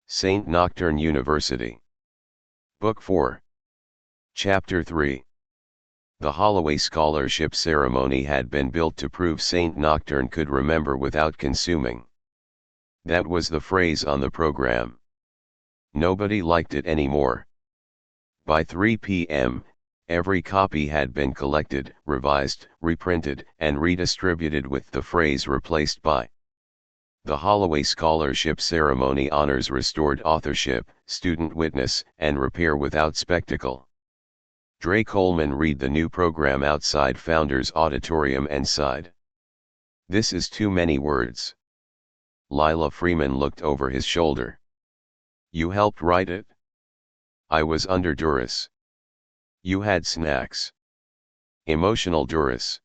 Saint Nocturne University. Book 4. Chapter 3. The Holloway Scholarship Ceremony had been built to prove Saint Nocturne could remember without consuming. That was the phrase on the program. Nobody liked it anymore. By 3 p.m., every copy had been collected, revised, reprinted, and redistributed with the phrase replaced by. The Holloway Scholarship Ceremony honors restored authorship, student witness, and repair without spectacle. Dre Coleman read the new program outside Founders Auditorium and sighed. This is too many words. Laila Freeman looked over his shoulder. You helped write it? I was under duress. You had snacks. Emotional duress.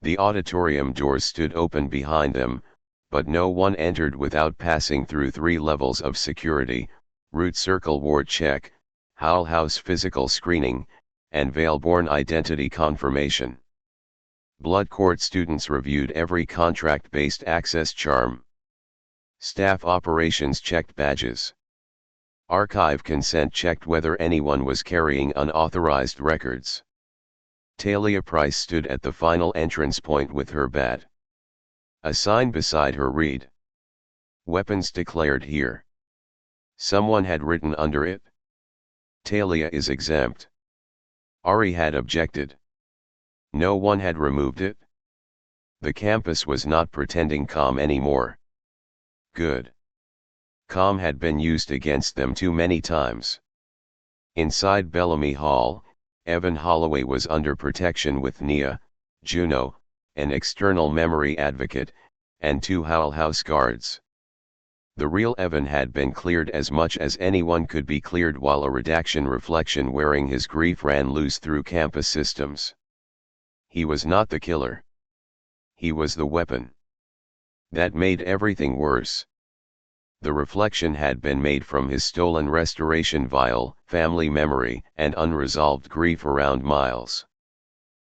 The auditorium doors stood open behind them, but no one entered without passing through 3 levels of security: Root Circle Ward check, Howell House physical screening, and Vale-born identity confirmation. Blood Court students reviewed every contract-based access charm. Staff operations checked badges. Archive consent checked whether anyone was carrying unauthorized records. Talia Price stood at the final entrance point with her bat. A sign beside her read, "Weapons declared here." Someone had written under it, "Talia is exempt." Ari had objected. No one had removed it. The campus was not pretending calm anymore. Good. Calm had been used against them too many times. Inside Bellamy Hall, Evan Holloway was under protection with Nia, Juno, an external memory advocate, and 2 Howell House guards. The real Evan had been cleared as much as anyone could be cleared while a redaction reflection wearing his grief ran loose through campus systems. He was not the killer. He was the weapon. That made everything worse. The reflection had been made from his stolen restoration vial, family memory, and unresolved grief around Miles.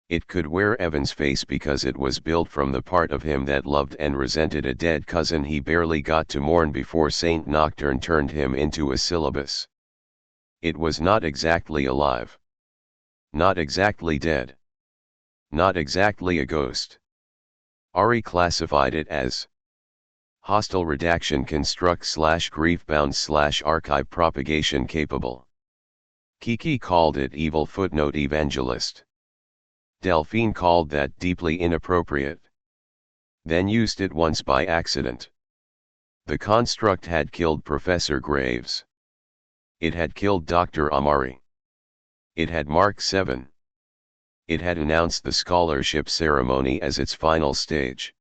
It could wear Evan's face because it was built from the part of him that loved and resented a dead cousin he barely got to mourn before Saint Nocturne turned him into a syllabus. It was not exactly alive. Not exactly dead. Not exactly a ghost. Ari classified it as hostile redaction construct / grief bound / archive propagation capable. Kiki called it evil footnote evangelist. Delphine called that deeply inappropriate. Then used it once by accident. The construct had killed Professor Graves. It had killed Dr. Amari. It had marked 7. It had announced the scholarship ceremony as its final stage.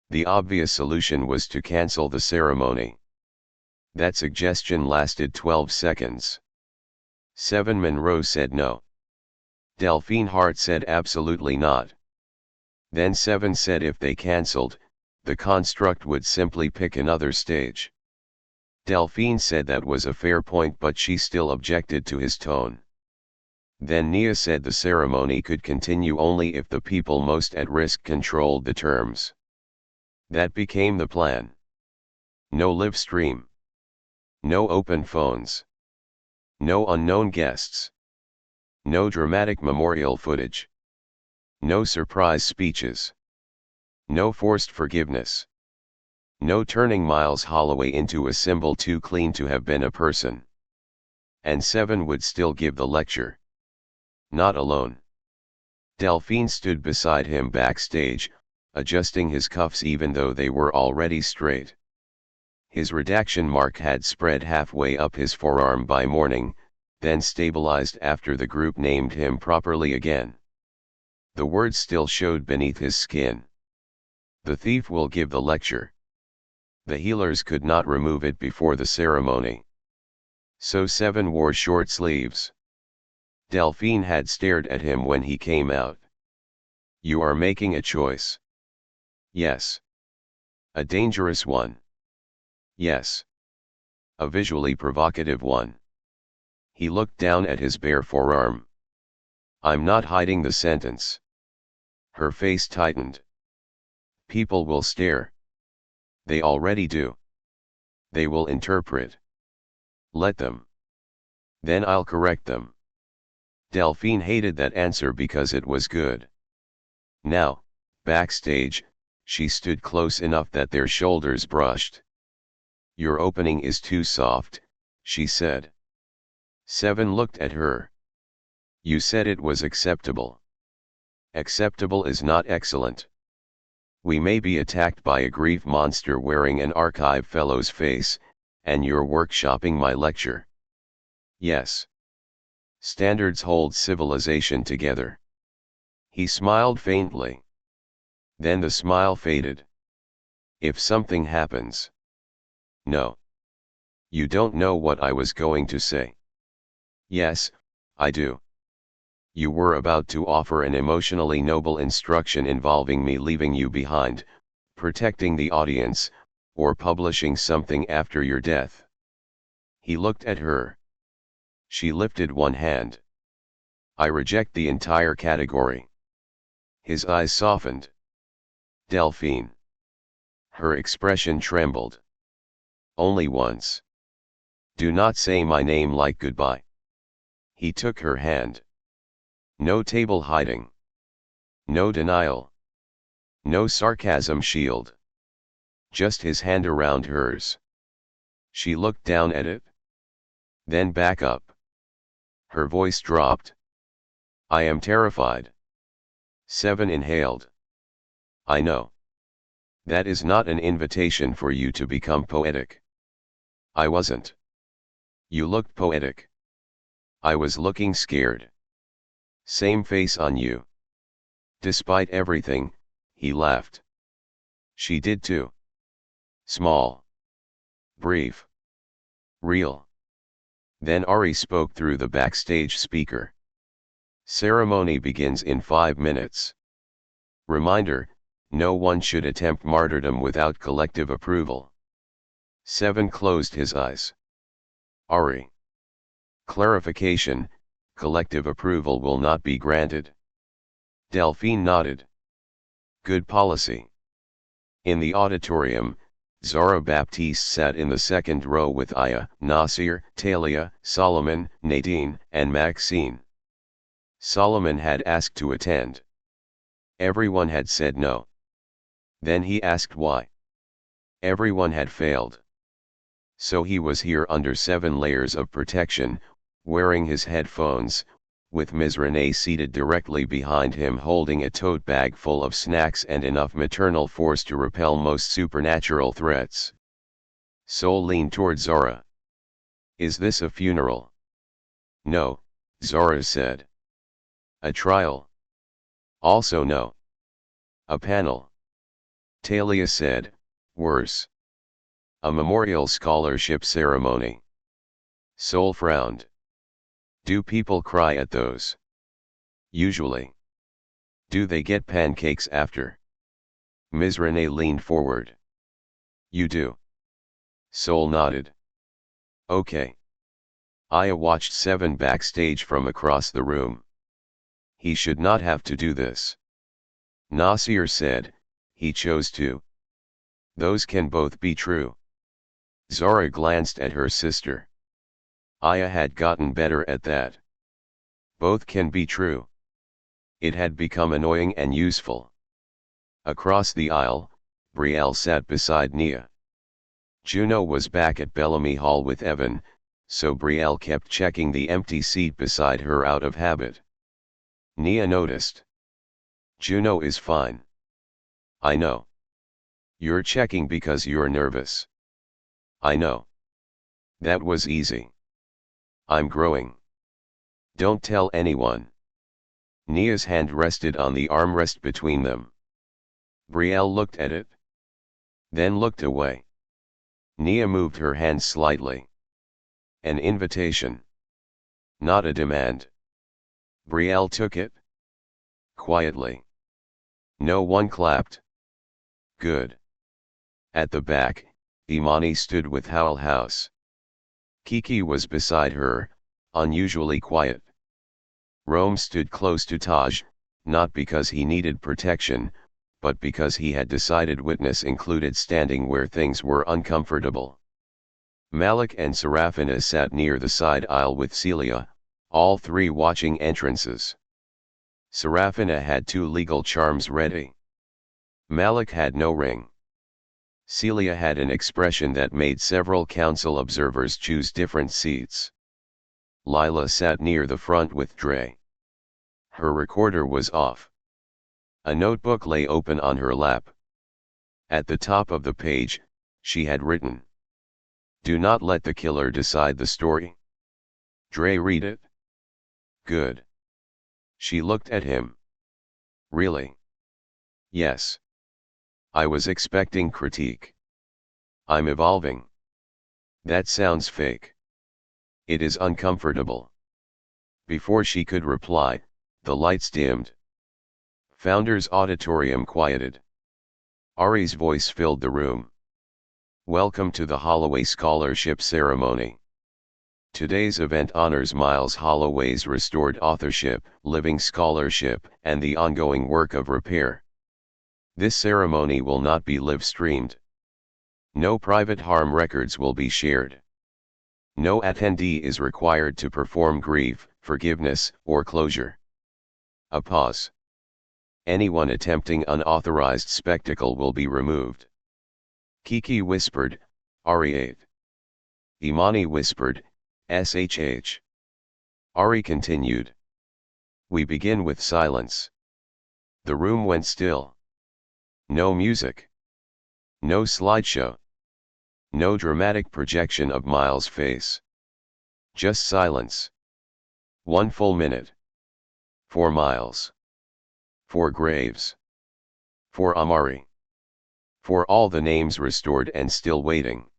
The obvious solution was to cancel the ceremony. That suggestion lasted 12 seconds. 7 Monroe said no. Delphine Hart said absolutely not. Then 7 said if they cancelled, the construct would simply pick another stage. Delphine said that was a fair point, but she still objected to his tone. Then Nia said the ceremony could continue only if the people most at risk controlled the terms. That became the plan. No live stream. No open phones. No unknown guests. No dramatic memorial footage. No surprise speeches. No forced forgiveness. No turning Miles Holloway into a symbol too clean to have been a person. And 7 would still give the lecture. Not alone. Delphine stood beside him backstage, adjusting his cuffs even though they were already straight. His redaction mark had spread halfway up his forearm by morning, then stabilized after the group named him properly again. The words still showed beneath his skin. The thief will give the lecture. The healers could not remove it before the ceremony. So 7 wore short sleeves. Delphine had stared at him when he came out. You are making a choice. Yes. A dangerous one. Yes. A visually provocative one. He looked down at his bare forearm. I'm not hiding the sentence. Her face tightened. People will stare. They already do. They will interpret. Let them. Then I'll correct them. Delphine hated that answer because it was good. Now, backstage, she stood close enough that their shoulders brushed. Your opening is too soft, she said. Seven looked at her. You said it was acceptable. Acceptable is not excellent. We may be attacked by a grief monster wearing an archive fellow's face, and you're workshopping my lecture. Yes. Standards hold civilization together. He smiled faintly. Then the smile faded. If something happens. No. You don't know what I was going to say. Yes, I do. You were about to offer an emotionally noble instruction involving me leaving you behind, protecting the audience, or publishing something after your death. He looked at her. She lifted one hand. I reject the entire category. His eyes softened. Delphine. Her expression trembled. Only once. Do not say my name like goodbye. He took her hand. No table hiding. No denial. No sarcasm shield. Just his hand around hers. She looked down at it. Then back up. Her voice dropped. I am terrified. Seven inhaled. I know. That is not an invitation for you to become poetic. I wasn't. You looked poetic. I was looking scared. Same face on you. Despite everything, he laughed. She did too. Small. Brief. Real. Then Ari spoke through the backstage speaker. Ceremony begins in 5 minutes. Reminder, no one should attempt martyrdom without collective approval. Seven closed his eyes. Ari. Clarification, collective approval will not be granted. Delphine nodded. Good policy. In the auditorium, Zora Baptiste sat in the second row with Aya, Nasir, Talia, Solomon, Nadine, and Maxine. Solomon had asked to attend. Everyone had said no. Then he asked why. Everyone had failed. So he was here under 7 layers of protection, wearing his headphones, with Ms. Renee seated directly behind him holding a tote bag full of snacks and enough maternal force to repel most supernatural threats. Sol leaned toward Zora. Is this a funeral? No, Zora said. A trial? Also no. A panel? Talia said, worse. A memorial scholarship ceremony. Sol frowned. Do people cry at those? Usually. Do they get pancakes after? Ms. Renee leaned forward. You do. Sol nodded. Okay. Aya watched Seven backstage from across the room. He should not have to do this. Nasir said, he chose to. Those can both be true. Zora glanced at her sister. Aya had gotten better at that. Both can be true. It had become annoying and useful. Across the aisle, Brielle sat beside Nia. Juno was back at Bellamy Hall with Evan, so Brielle kept checking the empty seat beside her out of habit. Nia noticed. Juno is fine. I know. You're checking because you're nervous. I know. That was easy. I'm growing. Don't tell anyone. Nia's hand rested on the armrest between them. Brielle looked at it. Then looked away. Nia moved her hand slightly. An invitation. Not a demand. Brielle took it. Quietly. No one clapped. Good. At the back, Imani stood with Howl House. Kiki was beside her, unusually quiet. Rome stood close to Taj, not because he needed protection, but because he had decided witness included standing where things were uncomfortable. Malik and Seraphina sat near the side aisle with Celia, all three watching entrances. Seraphina had 2 legal charms ready. Malik had no ring. Celia had an expression that made several council observers choose different seats. Laila sat near the front with Dre. Her recorder was off. A notebook lay open on her lap. At the top of the page, she had written, "Do not let the killer decide the story." Dre read it. Good. She looked at him. Really? Yes. I was expecting critique. I'm evolving. That sounds fake. It is uncomfortable. Before she could reply, the lights dimmed. Founders Auditorium quieted. Ari's voice filled the room. Welcome to the Holloway Scholarship Ceremony. Today's event honors Miles Holloway's restored authorship, living scholarship, and the ongoing work of repair. This ceremony will not be live-streamed. No private harm records will be shared. No attendee is required to perform grief, forgiveness, or closure. A pause. Anyone attempting unauthorized spectacle will be removed. Kiki whispered, Ari ate. Imani whispered, SHH. Ari continued. We begin with silence. The room went still. No music. No slideshow. No dramatic projection of Miles' face. Just silence. 1 full minute. For Miles. For Graves. For Amari. For all the names restored and still waiting.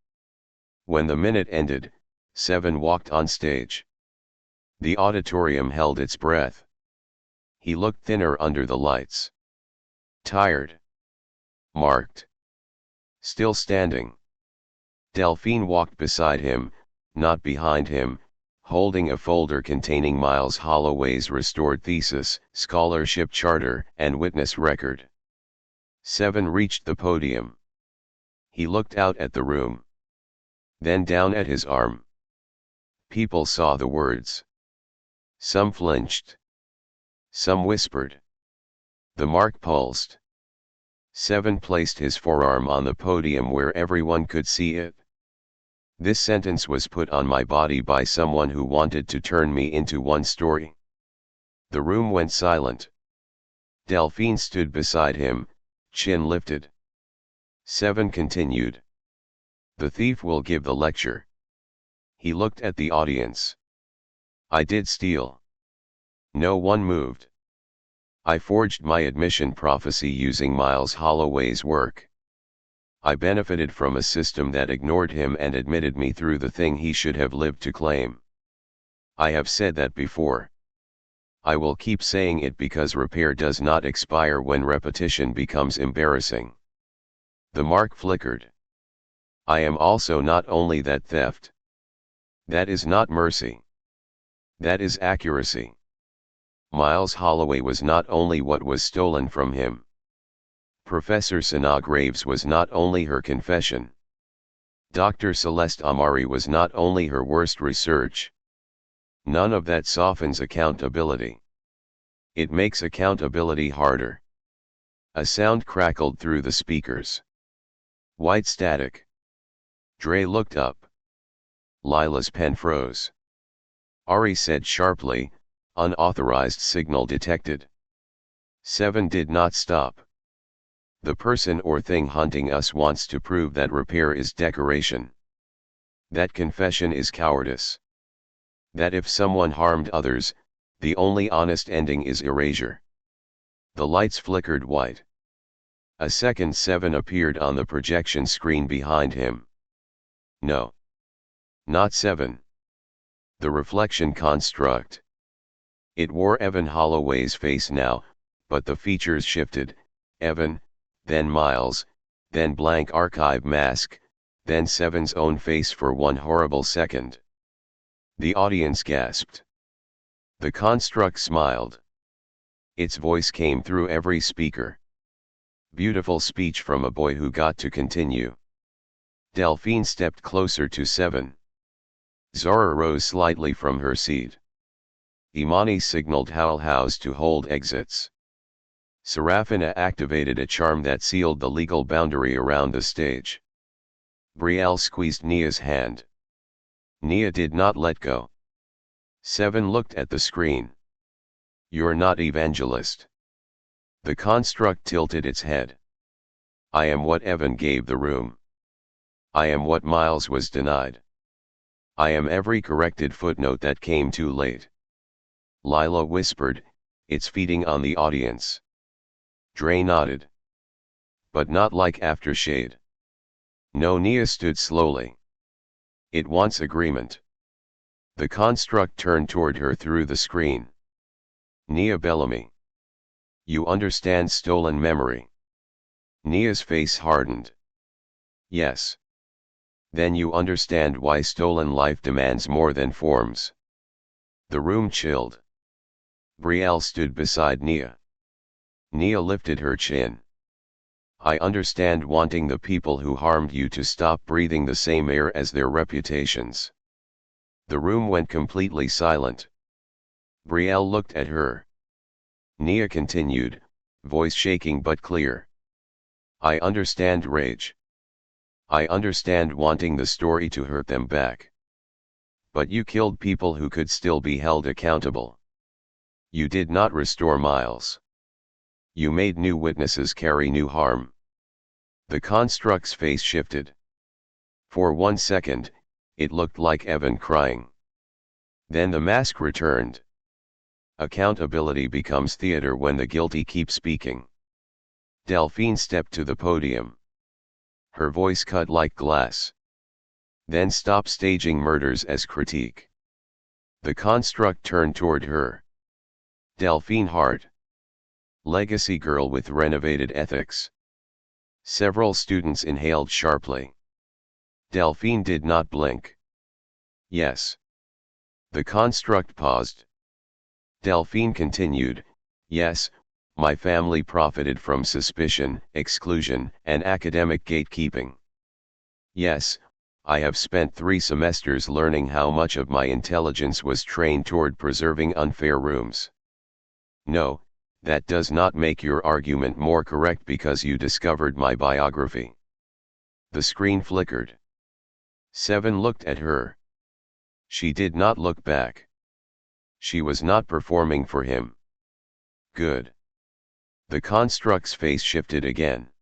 When the minute ended, 7 walked on stage. The auditorium held its breath. He looked thinner under the lights. Tired. Marked. Still standing. Delphine walked beside him, not behind him, holding a folder containing Miles Holloway's restored thesis, scholarship charter, and witness record. 7 reached the podium. He looked out at the room. Then down at his arm. People saw the words. Some flinched. Some whispered. The mark pulsed. 7 placed his forearm on the podium where everyone could see it. This sentence was put on my body by someone who wanted to turn me into one story. The room went silent. Delphine stood beside him, chin lifted. 7 continued. The thief will give the lecture. He looked at the audience. I did steal. No one moved. I forged my admission prophecy using Miles Holloway's work. I benefited from a system that ignored him and admitted me through the thing he should have lived to claim. I have said that before. I will keep saying it because repair does not expire when repetition becomes embarrassing. The mark flickered. I am also not only that theft. That is not mercy. That is accuracy. Miles Holloway was not only what was stolen from him. Professor Sanaa Graves was not only her confession. Dr. Celeste Amari was not only her worst research. None of that softens accountability. It makes accountability harder. A sound crackled through the speakers. White static. Dre looked up. Laila's pen froze. Ari said sharply, unauthorized signal detected. 7 did not stop. The person or thing hunting us wants to prove that repair is decoration. That confession is cowardice. That if someone harmed others, the only honest ending is erasure. The lights flickered white. A second 7 appeared on the projection screen behind him. No. Not 7. The reflection construct. It wore Evan Holloway's face now, but the features shifted, Evan, then Miles, then blank archive mask, then 7's own face for one horrible second. The audience gasped. The construct smiled. Its voice came through every speaker. Beautiful speech from a boy who got to continue. Delphine stepped closer to Seven. Zora rose slightly from her seat. Imani signaled House to hold exits. Seraphina activated a charm that sealed the legal boundary around the stage. Brielle squeezed Nia's hand. Nia did not let go. Seven looked at the screen. "You're not evangelist." The construct tilted its head. "I am what Evan gave the room. I am what Miles was denied. I am every corrected footnote that came too late." Laila whispered, "It's feeding on the audience." Dre nodded. "But not like aftershade." No. Nia stood slowly. "It wants agreement." The construct turned toward her through the screen. "Nia Bellamy. You understand stolen memory?" Nia's face hardened. "Yes." "Then you understand why stolen life demands more than forms." The room chilled. Brielle stood beside Nia. Nia lifted her chin. "I understand wanting the people who harmed you to stop breathing the same air as their reputations." The room went completely silent. Brielle looked at her. Nia continued, voice shaking but clear. "I understand rage. I understand wanting the story to hurt them back. But you killed people who could still be held accountable. You did not restore Miles. You made new witnesses carry new harm." The construct's face shifted. For 1 second, it looked like Evan crying. Then the mask returned. Accountability becomes theater when the guilty keep speaking. Delphine stepped to the podium. Her voice cut like glass. "Then stop staging murders as critique." The construct turned toward her. Delphine Hart. Legacy girl with renovated ethics. Several students inhaled sharply. Delphine did not blink. "Yes." The construct paused. Delphine continued, "Yes, my family profited from suspicion, exclusion, and academic gatekeeping. Yes, I have spent 3 semesters learning how much of my intelligence was trained toward preserving unfair rooms. No, that does not make your argument more correct because you discovered my biography." The screen flickered. Seven looked at her. She did not look back. She was not performing for him. "Good." The construct's face shifted again.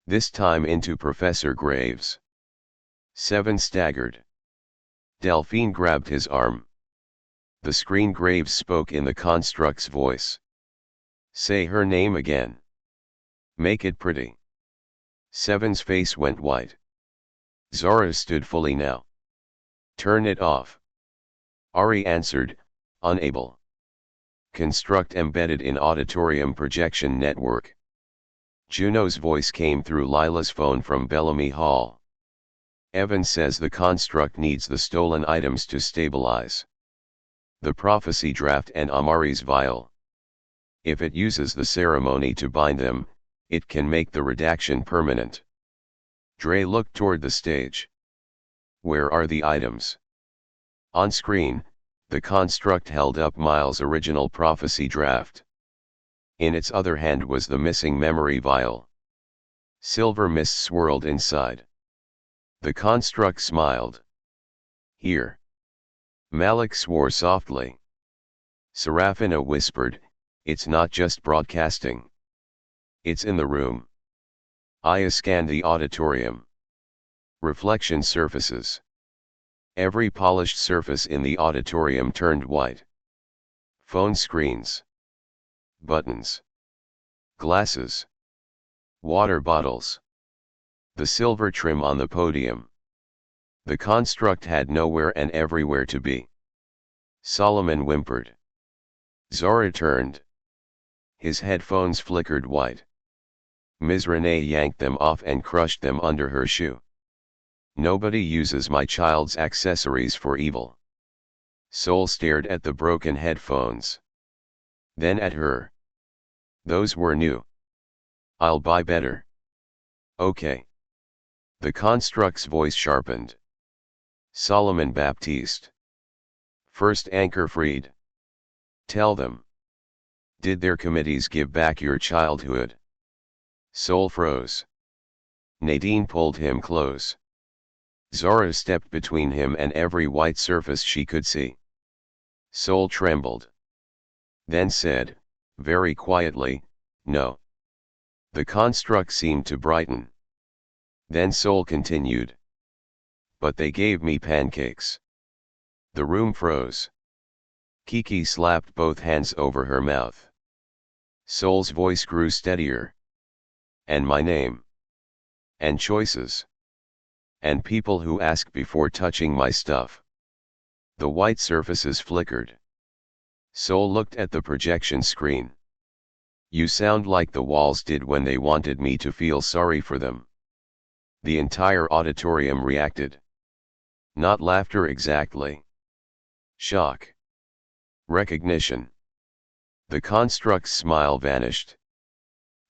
This time into Professor Graves. Seven staggered. Delphine grabbed his arm. The screen. Graves spoke in the construct's voice. "Say her name again. Make it pretty." Seven's face went white. Zora stood fully now. "Turn it off." Ari answered, unable. Construct embedded in auditorium projection network. Juno's voice came through Laila's phone from Bellamy Hall. "Evan says the construct needs the stolen items to stabilize the prophecy draft and Amari's vial. If it uses the ceremony to bind them, it can make the redaction permanent." Dre looked toward the stage. "Where are the items?" On screen, the construct held up Miles' original prophecy draft. In its other hand was the missing memory vial. Silver mist swirled inside. The construct smiled. "Here." Malik swore softly. Seraphina whispered, "It's not just broadcasting. It's in the room." Aya scanned the auditorium. Reflection surfaces. Every polished surface in the auditorium turned white. Phone screens. Buttons. Glasses. Water bottles. The silver trim on the podium. The construct had nowhere and everywhere to be. Solomon whimpered. Zora turned. His headphones flickered white. Ms. Renee yanked them off and crushed them under her shoe. "Nobody uses my child's accessories for evil." Sol stared at the broken headphones. Then at her. "Those were new. I'll buy better." "Okay." The construct's voice sharpened. Solomon Baptiste. First anchor freed. Tell them. Did their committees give back your childhood? Soul froze. Nadine pulled him close. Zora stepped between him and every white surface she could see. Soul trembled. Then said, very quietly, no. The construct seemed to brighten. Then Soul continued. But they gave me pancakes. The room froze. Kiki slapped both hands over her mouth. Soul's voice grew steadier. And my name. And choices. And people who ask before touching my stuff. The white surfaces flickered. Soul looked at the projection screen. You sound like the walls did when they wanted me to feel sorry for them. The entire auditorium reacted. Not laughter exactly. Shock. Recognition. The construct's smile vanished.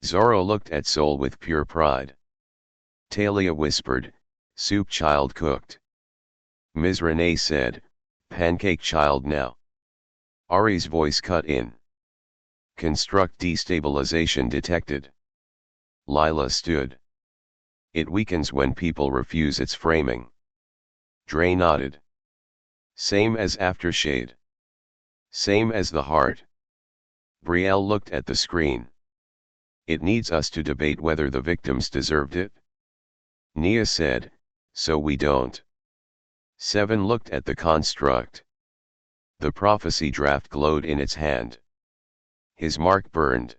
Zora looked at Soul with pure pride. Talia whispered, soup child cooked. Ms. Renee said, pancake child now. Ari's voice cut in. Construct destabilization detected. Laila stood. It weakens when people refuse its framing. Dre nodded. Same as aftershade. Same as the heart. Brielle looked at the screen. It needs us to debate whether the victims deserved it. Nia said, so we don't. Seven looked at the construct. The prophecy draft glowed in its hand. His mark burned.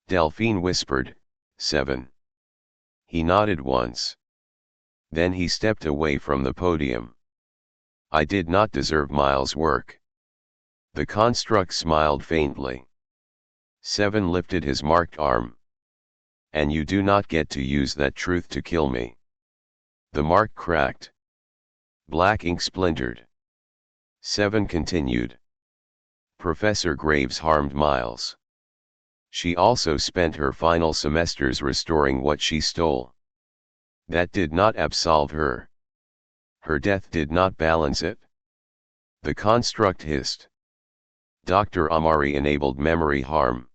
Delphine whispered, 7. He nodded once. Then he stepped away from the podium. I did not deserve Miles' work. The construct smiled faintly. 7 lifted his marked arm. And you do not get to use that truth to kill me. The mark cracked. Black ink splintered. 7 continued. Professor Graves harmed Miles. She also spent her final semesters restoring what she stole. That did not absolve her. Her death did not balance it. The construct hissed. Dr. Amari enabled memory harm.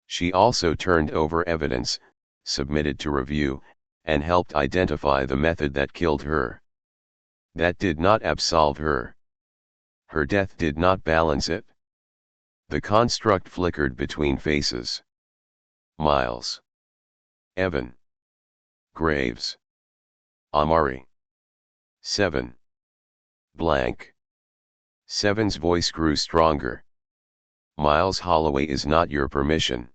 She also turned over evidence, submitted to review, and helped identify the method that killed her. That did not absolve her. Her death did not balance it. The construct flickered between faces. Miles. Evan. Graves. Amari. 7. Blank. 7's voice grew stronger. Miles Holloway is not your permission.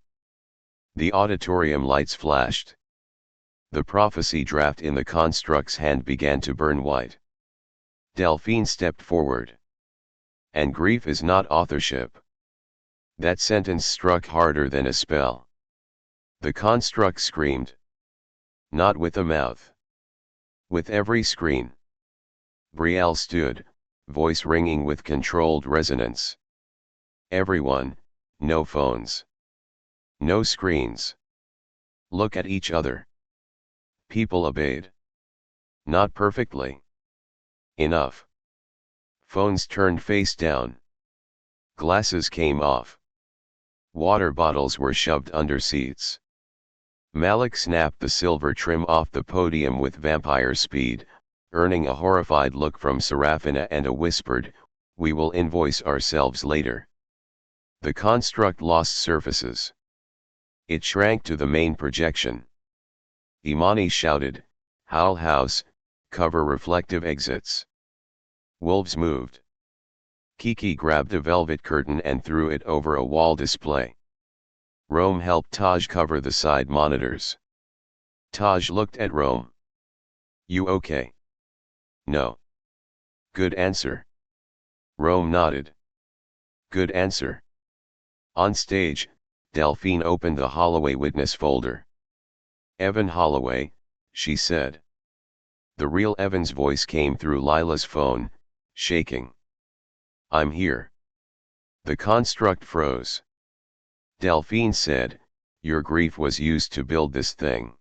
The auditorium lights flashed. The prophecy draft in the construct's hand began to burn white. Delphine stepped forward. And grief is not authorship. That sentence struck harder than a spell. The construct screamed. Not with a mouth. With every screen. Brielle stood, voice ringing with controlled resonance. Everyone, no phones. No screens. Look at each other. People obeyed. Not perfectly. Enough. Phones turned face down. Glasses came off. Water bottles were shoved under seats. Malik snapped the silver trim off the podium with vampire speed, earning a horrified look from Seraphina and a whispered, "We will invoice ourselves later." The construct lost surfaces. It shrank to the main projection. Imani shouted, "Howl House, cover reflective exits." Wolves moved. Kiki grabbed a velvet curtain and threw it over a wall display. Rome helped Taj cover the side monitors. Taj looked at Rome. "You okay?" "No." "Good answer." Rome nodded. "Good answer." On stage, Delphine opened the Holloway witness folder. "Evan Holloway," she said. The real Evan's voice came through Laila's phone, shaking. "I'm here." The construct froze. Delphine said, "Your grief was used to build this thing.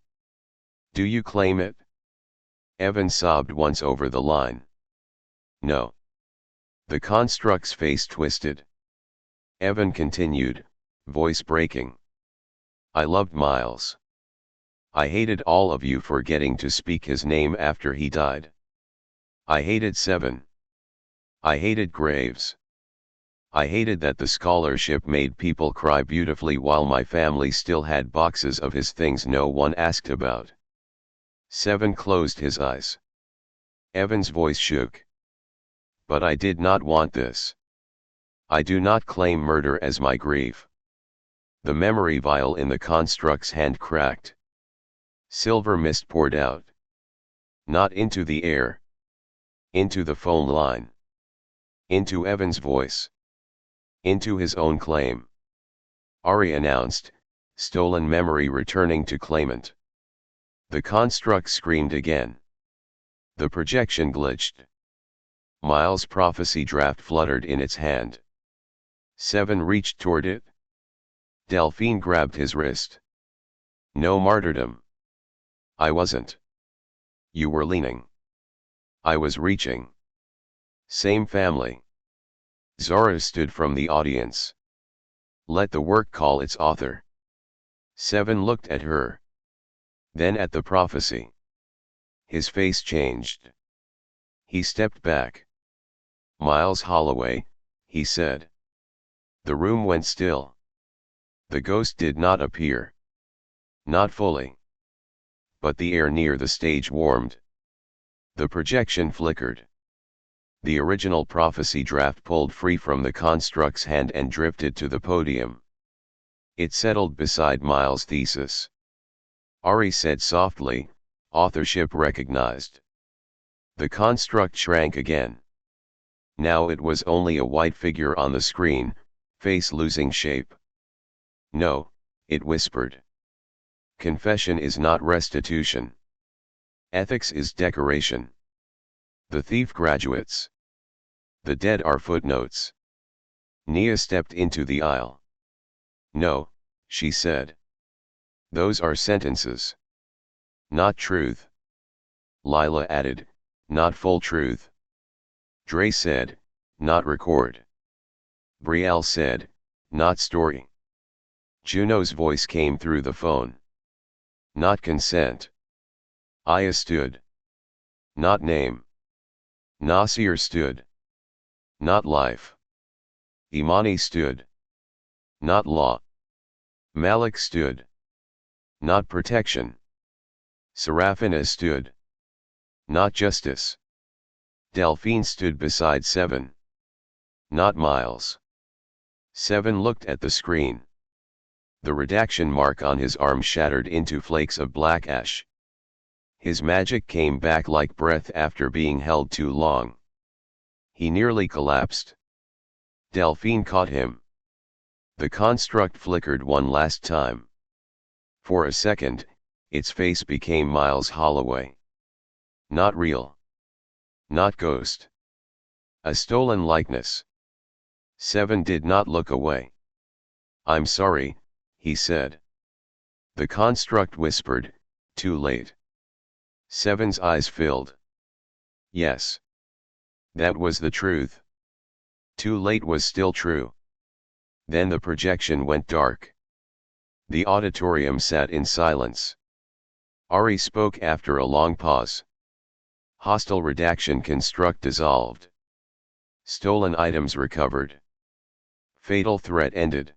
Do you claim it?" Evan sobbed once over the line. No. The construct's face twisted. Evan continued, voice breaking. I loved Miles. I hated all of you for getting to speak his name after he died. I hated Seven. I hated Graves. I hated that the scholarship made people cry beautifully while my family still had boxes of his things no one asked about. Seven closed his eyes. Evan's voice shook. But I did not want this. I do not claim murder as my grief. The memory vial in the construct's hand cracked. Silver mist poured out. Not into the air. Into the phone line. Into Evan's voice. Into his own claim. Ari announced, stolen memory returning to claimant. The construct screamed again. The projection glitched. Miles' prophecy draft fluttered in its hand. Seven reached toward it. Delphine grabbed his wrist. No martyrdom. I wasn't. You were leaning. I was reaching. Same family. Zora stood from the audience. Let the work call its author. Seven looked at her. Then at the prophecy. His face changed. He stepped back. Miles Holloway, he said. The room went still. The ghost did not appear. Not fully. But the air near the stage warmed. The projection flickered. The original prophecy draft pulled free from the construct's hand and drifted to the podium. It settled beside Miles' thesis. Ari said softly, authorship recognized. The construct shrank again. Now it was only a white figure on the screen, face losing shape. No, it whispered. Confession is not restitution. Ethics is decoration. The thief graduates. The dead are footnotes. Nia stepped into the aisle. No, she said. Those are sentences. Not truth. Laila added, not full truth. Dre said, not record. Brielle said, not story. Juno's voice came through the phone. Not consent. Aya stood. Not name. Nasir stood. Not life. Imani stood. Not law. Malik stood. Not protection. Seraphina stood. Not justice. Delphine stood beside Seven. Not Miles. Seven looked at the screen. The redaction mark on his arm shattered into flakes of black ash. His magic came back like breath after being held too long. He nearly collapsed. Delphine caught him. The construct flickered one last time. For a second, its face became Miles Holloway. Not real. Not ghost. A stolen likeness. Seven did not look away. I'm sorry, he said. The construct whispered, too late. Seven's eyes filled. Yes. That was the truth. Too late was still true. Then the projection went dark. The auditorium sat in silence. Ari spoke after a long pause. Hostile redaction construct dissolved. Stolen items recovered. Fatal threat ended.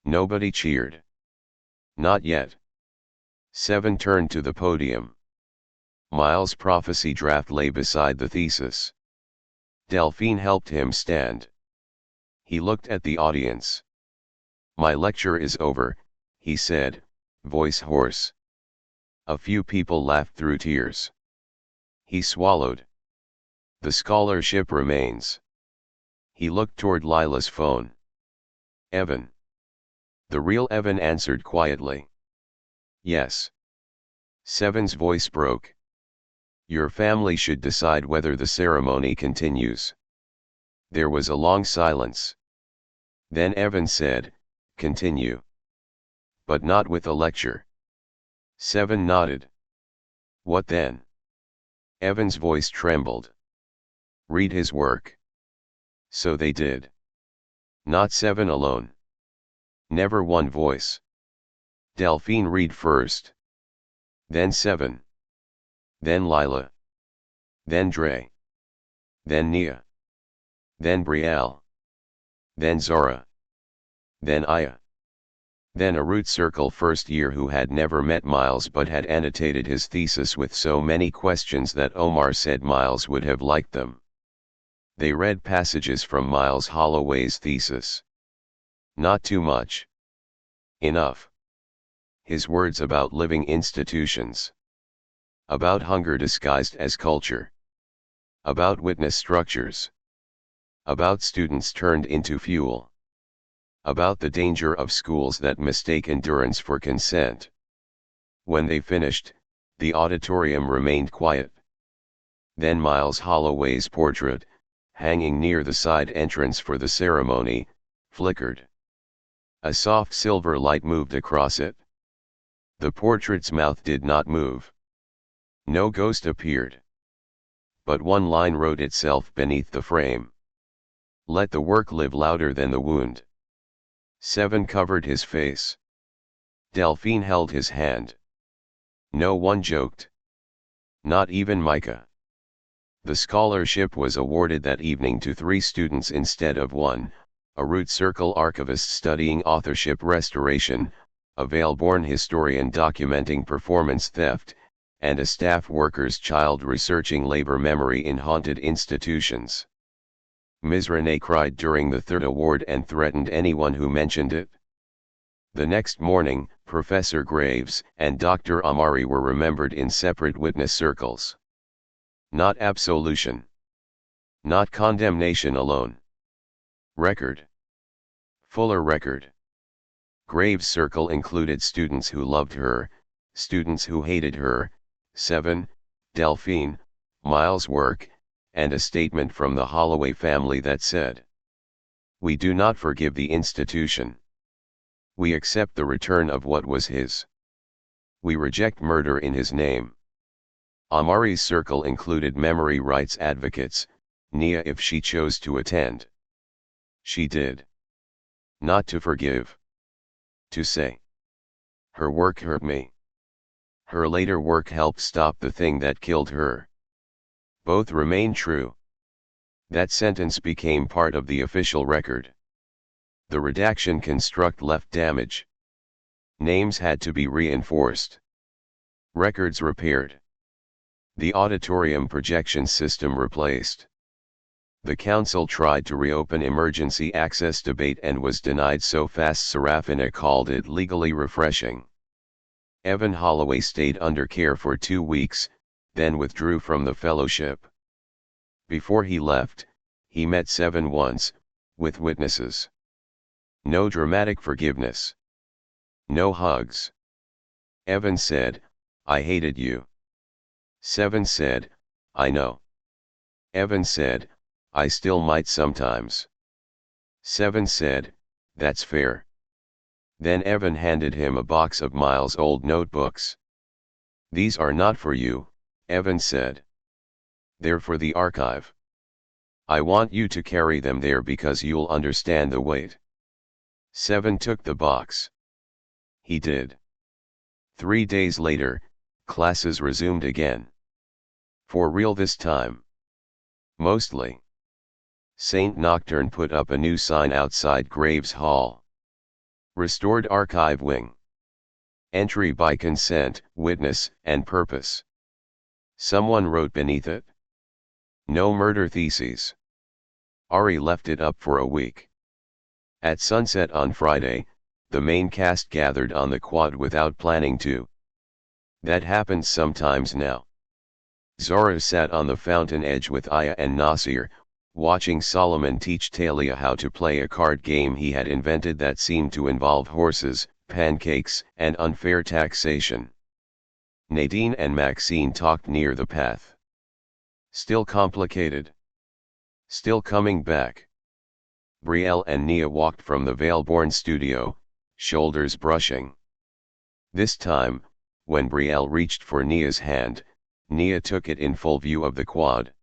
Nobody cheered. Not yet. Seven turned to the podium. Miles' prophecy draft lay beside the thesis. Delphine helped him stand. He looked at the audience. My lecture is over, he said, voice hoarse. A few people laughed through tears. He swallowed. The scholarship remains. He looked toward Laila's phone. Evan. The real Evan answered quietly. Yes. Seven's voice broke. Your family should decide whether the ceremony continues. There was a long silence. Then Evan said, continue. But not with a lecture. Seven nodded. What then? Evan's voice trembled. Read his work. So they did. Not 7 alone. Never one voice. Delphine read first. Then 7. Then Laila. Then Dre. Then Nia. Then Brielle. Then Zora. Then Aya. Then a root circle first year who had never met Miles but had annotated his thesis with so many questions that Omar said Miles would have liked them. They read passages from Miles Holloway's thesis. Not too much. Enough. His words about living institutions. About hunger disguised as culture. About witness structures. About students turned into fuel. About the danger of schools that mistake endurance for consent. When they finished, the auditorium remained quiet. Then Miles Holloway's portrait, hanging near the side entrance for the ceremony, flickered. A soft silver light moved across it. The portrait's mouth did not move. No ghost appeared. But one line wrote itself beneath the frame. Let the work live louder than the wound. 7 covered his face. Delphine held his hand. No one joked. Not even Micah. The scholarship was awarded that evening to 3 students instead of 1, a root circle archivist studying authorship restoration, a Vale-born historian documenting performance theft, and a staff worker's child researching labor memory in haunted institutions. Ms. Renee cried during the 3rd award and threatened anyone who mentioned it. The next morning, Professor Graves and Dr. Amari were remembered in separate witness circles. Not absolution. Not condemnation alone. Record. Fuller record. Graves' circle included students who loved her, students who hated her, 7, Delphine, Miles' work, and a statement from the Holloway family that said, "We do not forgive the institution. We accept the return of what was his. We reject murder in his name." Amari's circle included memory rights advocates, Nia if she chose to attend. She did. Not to forgive. To say. Her work hurt me. Her later work helped stop the thing that killed her. Both remain true. That sentence became part of the official record. The redaction construct left damage. Names had to be reinforced. Records repaired. The auditorium projection system replaced. The council tried to reopen emergency access debate and was denied so fast Seraphina called it legally refreshing. Evan Holloway stayed under care for 2 weeks, then withdrew from the fellowship. Before he left, he met 7 once, with witnesses. No dramatic forgiveness. No hugs. Evan said, "I hated you." 7 said, "I know." Evan said, "I still might sometimes." 7 said, "That's fair." Then Evan handed him a box of Miles' old notebooks. "These are not for you," Evan said. "They're for the archive. I want you to carry them there because you'll understand the weight." 7 took the box. He did. 3 days later, classes resumed again. For real this time. Mostly. Saint Nocturne put up a new sign outside Graves Hall. Restored Archive Wing. Entry by consent, witness, and purpose. Someone wrote beneath it. No murder theses. Ari left it up for a week. At sunset on Friday, the main cast gathered on the quad without planning to. That happens sometimes now. Zora sat on the fountain edge with Aya and Nasir, watching Solomon teach Talia how to play a card game he had invented that seemed to involve horses, pancakes, and unfair taxation. Nadine and Maxine talked near the path. Still complicated. Still coming back. Brielle and Nia walked from the Vale-born studio, shoulders brushing. This time, when Brielle reached for Nia's hand, Nia took it in full view of the quad.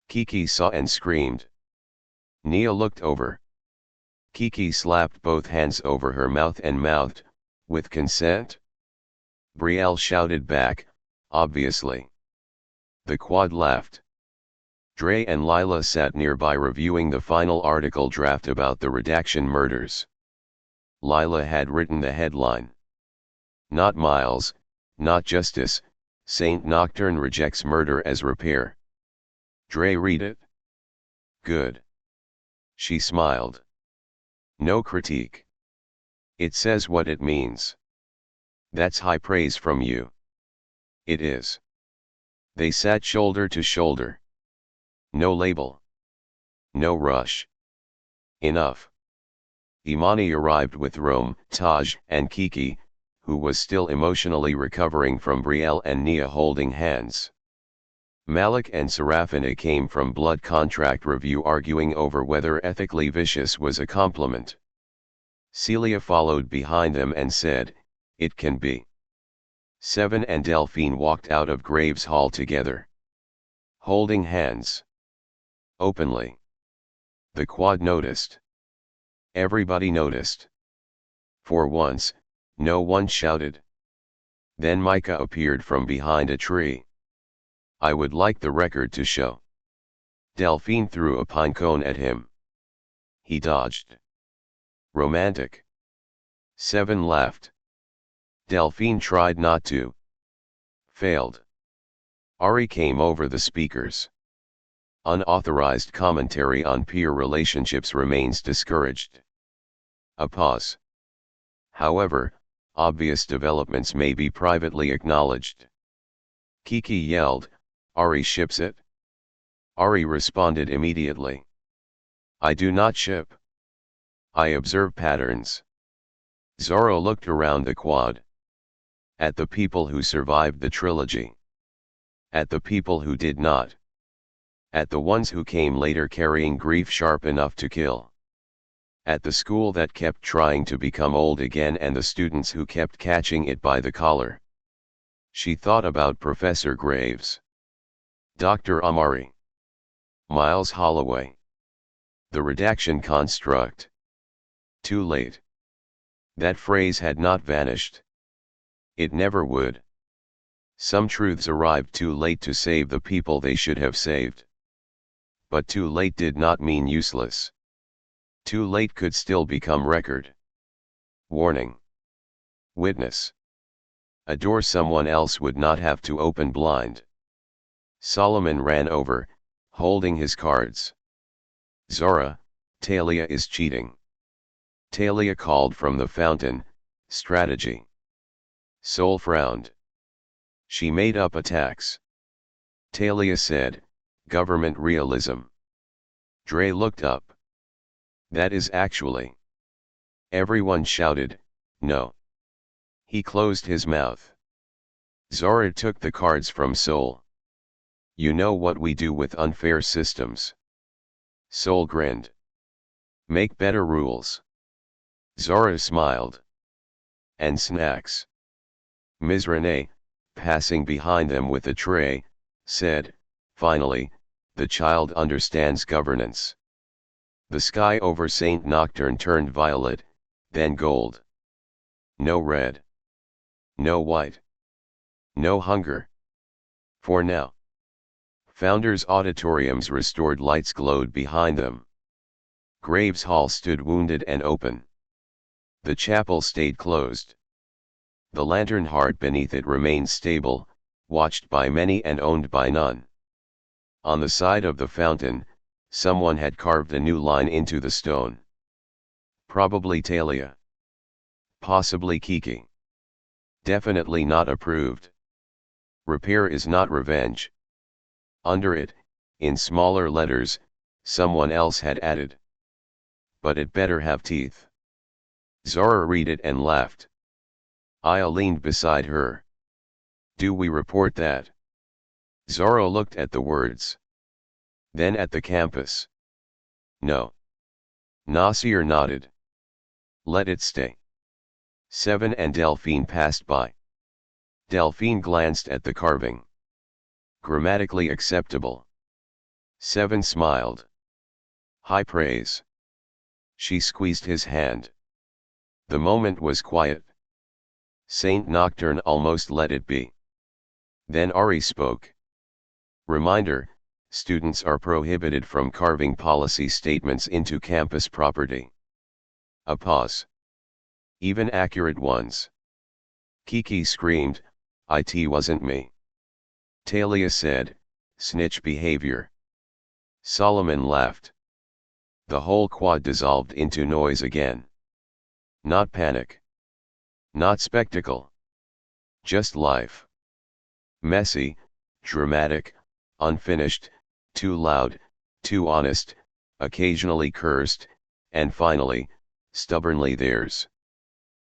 Kiki saw and screamed. Nia looked over. Kiki slapped both hands over her mouth and mouthed, "With consent?" Brielle shouted back, "Obviously." The quad laughed. Dre and Laila sat nearby reviewing the final article draft about the redaction murders. Laila had written the headline. "Not Miles, not justice, Saint Nocturne rejects murder as repair." Dre read it. "Good." She smiled. "No critique. It says what it means." "That's high praise from you." "It is." They sat shoulder to shoulder. No label. No rush. Enough. Imani arrived with Rome, Taj, and Kiki, who was still emotionally recovering from Brielle and Nia holding hands. Malik and Seraphina came from blood contract review arguing over whether ethically vicious was a compliment. Celia followed behind them and said, "It can be." Seven and Delphine walked out of Graves Hall together. Holding hands. Openly. The quad noticed. Everybody noticed. For once, no one shouted. Then Micah appeared from behind a tree. "I would like the record to show." Delphine threw a pine cone at him. He dodged. "Romantic." Seven laughed. Delphine tried not to. Failed. Ari came over the speakers. "Unauthorized commentary on peer relationships remains discouraged." A pause. "However, obvious developments may be privately acknowledged." Kiki yelled, "Ari ships it?" Ari responded immediately. "I do not ship. I observe patterns." Zora looked around the quad. At the people who survived the trilogy. At the people who did not. At the ones who came later carrying grief sharp enough to kill. At the school that kept trying to become old again and the students who kept catching it by the collar. She thought about Professor Graves. Dr. Amari. Miles Holloway. The redaction construct. Too late. That phrase had not vanished. It never would. Some truths arrived too late to save the people they should have saved. But too late did not mean useless. Too late could still become record. Warning. Witness. A door someone else would not have to open blind. Solomon ran over, holding his cards. "Zora, Talia is cheating." Talia called from the fountain, "Strategy." Sol frowned. "She made up attacks." Talia said, "Government realism." Dre looked up. "That is actually." Everyone shouted, "No." He closed his mouth. Zora took the cards from Sol. "You know what we do with unfair systems." Sol grinned. "Make better rules." Zora smiled. "And snacks." Ms. Renee, passing behind them with a tray, said, "Finally, the child understands governance." The sky over Saint Nocturne turned violet, then gold. No red. No white. No hunger. For now. Founders' auditoriums restored lights glowed behind them. Graves Hall stood wounded and open. The chapel stayed closed. The lantern heart beneath it remained stable, watched by many and owned by none. On the side of the fountain, someone had carved a new line into the stone. Probably Talia. Possibly Kiki. Definitely not approved. "Repair is not revenge." Under it, in smaller letters, someone else had added. "But it better have teeth." Zora read it and laughed. Aya leaned beside her. "Do we report that?" Zora looked at the words. Then at the campus. "No." Nasir nodded. "Let it stay." Seven and Delphine passed by. Delphine glanced at the carving. Grammatically acceptable. 7 smiled. High praise. She squeezed his hand. The moment was quiet. Saint Nocturne almost let it be. Then Ari spoke. Reminder, students are prohibited from carving policy statements into campus property. A pause. Even accurate ones. Kiki screamed, "It wasn't me." Talia said, "Snitch behavior." Solomon laughed. The whole quad dissolved into noise again. Not panic. Not spectacle. Just life. Messy, dramatic, unfinished, too loud, too honest, occasionally cursed, and finally, stubbornly theirs.